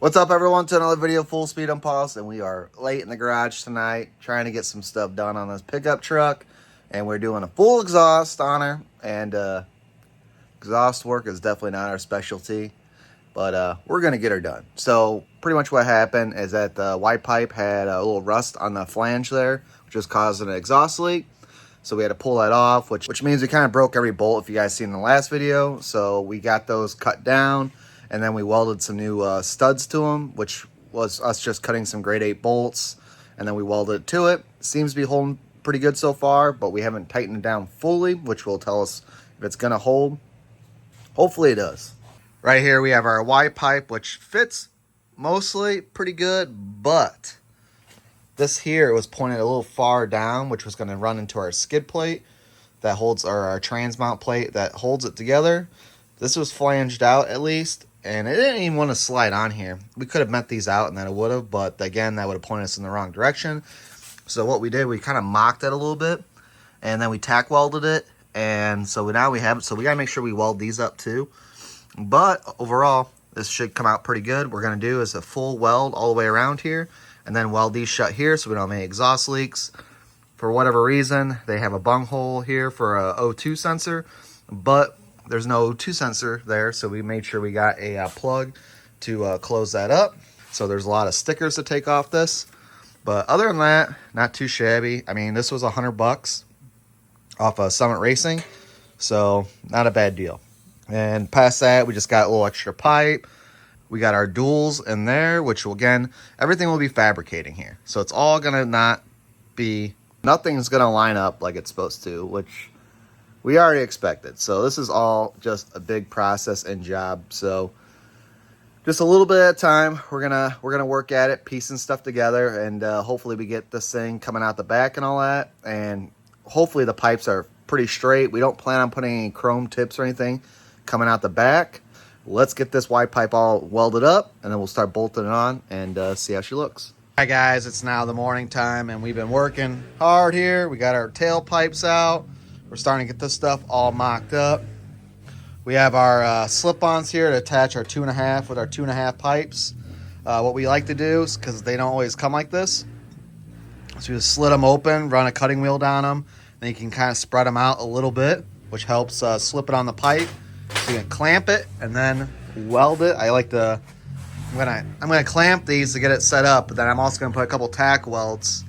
What's up, everyone, to another video, Full Speed Impulse, and we are late in the garage tonight trying to get some stuff done on this pickup truck, and we're doing a full exhaust on her, and exhaust work is definitely not our specialty, but we're going to get her done. So pretty much what happened is that the white pipe had a little rust on the flange there, which was causing an exhaust leak. So we had to pull that off, which means we kind of broke every bolt if you guys seen in the last video. So we got those cut down. And then we welded some new studs to them, which was us just cutting some grade 8 bolts. And then we welded it to it. Seems to be holding pretty good so far, but we haven't tightened it down fully, which will tell us if it's going to hold. Hopefully it does. Right here we have our Y pipe, which fits mostly pretty good, but this here was pointed a little far down, which was going to run into our skid plate that holds our trans mount plate that holds it together. This was flanged out at least. And it didn't even want to slide on here. We could have met these out and then it would have, but again, that would have pointed us in the wrong direction. So what we did, we kind of mocked it a little bit, and then we tack welded it. And so now we have it. So we got to make sure we weld these up too. But overall, this should come out pretty good. What we're going to do is a full weld all the way around here, and then weld these shut here so we don't have any exhaust leaks. For whatever reason, they have a bung hole here for a O2 sensor, but there's no O2 sensor there, so we made sure we got a plug to close that up. So there's a lot of stickers to take off this, but other than that, not too shabby. I mean, this was $100 off of Summit Racing, so not a bad deal. And past that, we just got a little extra pipe. We got our duals in there, which will, again, everything will be fabricating here, so it's all gonna nothing's gonna line up like it's supposed to, which we already expected. So this is all just a big process and job. So just a little bit at a time. We're gonna work at it, piecing stuff together, and hopefully we get this thing coming out the back and all that. And hopefully the pipes are pretty straight. We don't plan on putting any chrome tips or anything coming out the back. Let's get this Y pipe all welded up, and then we'll start bolting it on and see how she looks. All right, guys, it's now the morning time, and we've been working hard here. We got our tailpipes out. We're starting to get this stuff all mocked up. We have our slip-ons here to attach our 2.5 with our 2.5 pipes. What we like to do is, because they don't always come like this, so you just slit them open, run a cutting wheel down them, then you can kind of spread them out a little bit, which helps slip it on the pipe. So you can clamp it and then weld it. I'm gonna clamp these to get it set up, but then I'm also gonna put a couple tack welds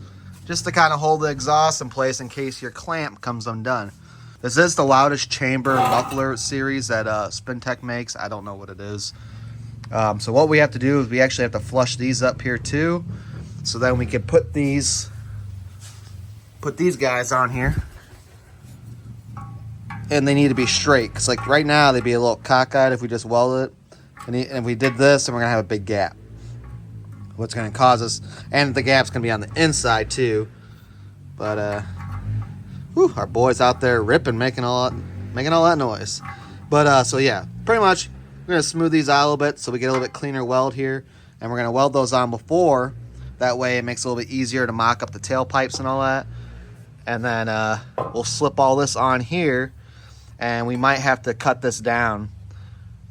just to kind of hold the exhaust in place in case your clamp comes undone. This is the loudest chamber muffler series that Spintech makes. I don't know what it is. So what we have to do is we actually have to flush these up here too, so then we can put these guys on here. And they need to be straight, because like right now they'd be a little cockeyed if we just welded it. And if we did this, then we're gonna have a big gap. What's going to cause us, and the gap's going to be on the inside too. But our boys out there ripping, making all that noise. But so yeah, pretty much we're going to smooth these out a little bit so we get a little bit cleaner weld here, and we're going to weld those on before. That way it makes it a little bit easier to mock up the tailpipes and all that. And then we'll slip all this on here, and we might have to cut this down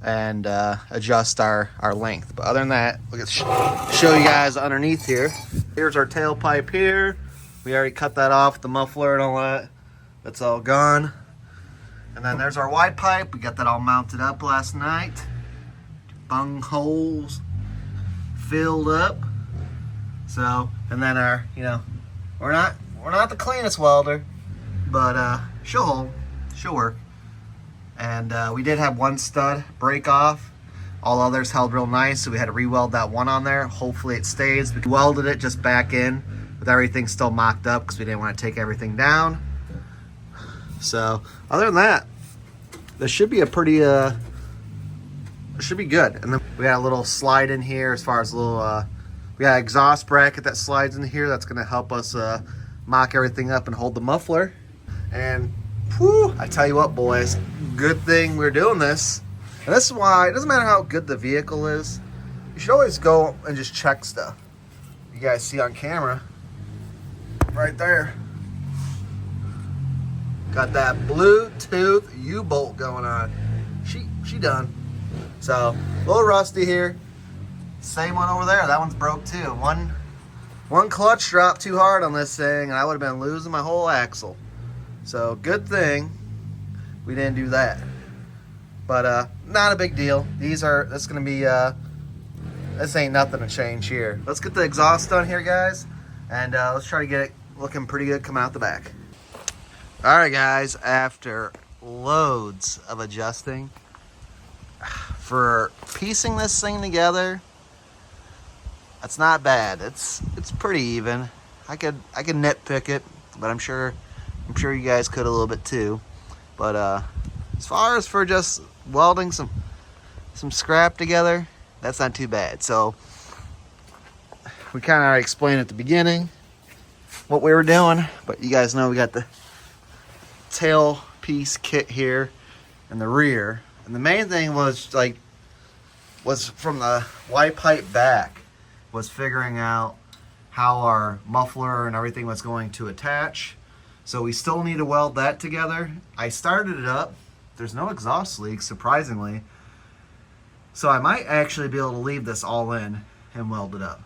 and adjust our length. But other than that, we'll show you guys underneath here. Here's our tailpipe here. We already cut that off, the muffler and all that. That's all gone. And then there's our Y pipe. We got that all mounted up last night. Bung holes filled up. So, and then our, we're not the cleanest welder, but she'll hold, she'll work. And we did have one stud break off. All others held real nice, so we had to re-weld that one on there. Hopefully it stays. We welded it just back in with everything still mocked up because we didn't want to take everything down. So other than that, this should be a pretty, it should be good. And then we got a little slide in here as far as a little, we got an exhaust bracket that slides in here. That's going to help us mock everything up and hold the muffler. And whew, I tell you what, boys, good thing we're doing this. And this is why it doesn't matter how good the vehicle is, you should always go and just check stuff. You guys see on camera right there, got that Bluetooth U-bolt going on. She done. So a little rusty here, Same one over there. That one's broke too. One clutch dropped too hard on this thing, and I would have been losing my whole axle. So good thing we didn't do that. But not a big deal. That's gonna be this ain't nothing to change here. Let's get the exhaust done here, guys, and let's try to get it looking pretty good coming out the back. All right, guys, after loads of adjusting for piecing this thing together, that's not bad. It's pretty even. I could nitpick it, but I'm sure you guys could a little bit too. But as far as for just welding some scrap together, that's not too bad. So we kind of already explained at the beginning what we were doing, but you guys know we got the tail piece kit here and the rear, and the main thing was from the Y pipe back was figuring out how our muffler and everything was going to attach. So we still need to weld that together. I started it up. There's no exhaust leak, surprisingly. So I might actually be able to leave this all in and weld it up.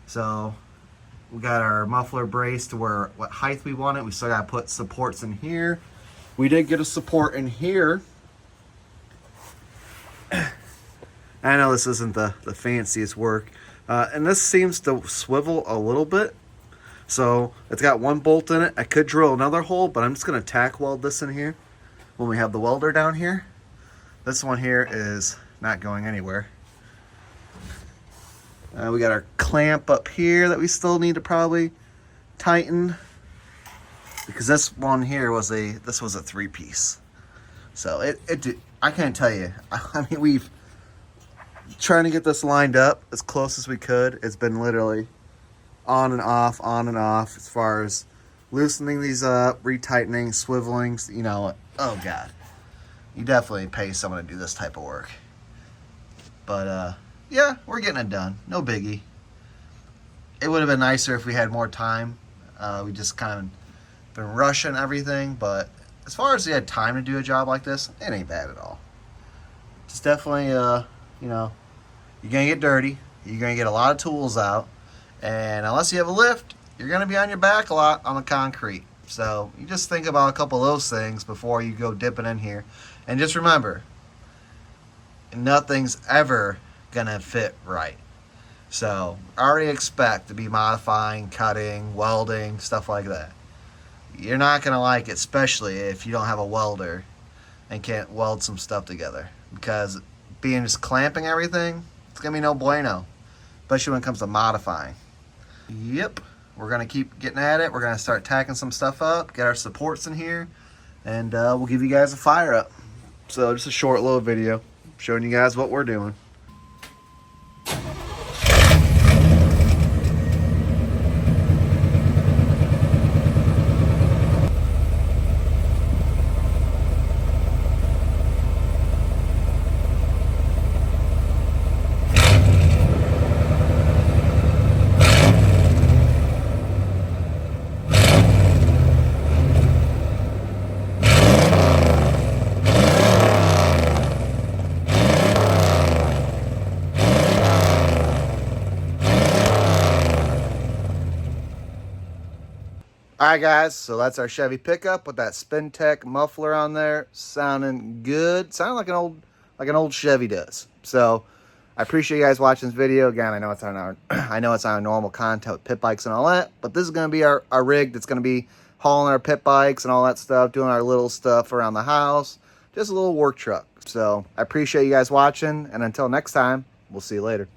So we got our muffler brace to what height we want it. We still got to put supports in here. We did get a support in here. I know this isn't the fanciest work. And this seems to swivel a little bit. So it's got one bolt in it. I could drill another hole, but I'm just going to tack weld this in here when we have the welder down here. This one here is not going anywhere. We got our clamp up here that we still need to probably tighten, because this one here was a 3-piece. So I can't tell you. I mean, we've trying to get this lined up as close as we could. It's been literally on and off as far as loosening these up, retightening, swiveling, you know. Oh God, you definitely pay someone to do this type of work. But yeah, we're getting it done. No biggie. It would have been nicer if we had more time. We just kind of been rushing everything, but as far as we had time to do a job like this, it ain't bad at all. It's definitely, you know, you're gonna get dirty. You're gonna get a lot of tools out, and unless you have a lift, you're gonna be on your back a lot on the concrete. So you just think about a couple of those things before you go dipping in here, and just remember, nothing's ever gonna fit right. So already expect to be modifying, cutting, welding, stuff like that. You're not gonna like it, especially if you don't have a welder and can't weld some stuff together, because being just clamping everything, it's gonna be no bueno, especially when it comes to modifying. Yep, we're gonna keep getting at it. We're gonna start tacking some stuff up, get our supports in here, and we'll give you guys a fire up. So just a short little video showing you guys what we're doing. Alright guys, so that's our Chevy pickup with that Spintech muffler on there, sounding good. Sounding like an old Chevy does. So I appreciate you guys watching this video. Again, I know it's on our normal content with pit bikes and all that, but this is gonna be our rig that's gonna be hauling our pit bikes and all that stuff, doing our little stuff around the house. Just a little work truck. So I appreciate you guys watching, and until next time, we'll see you later.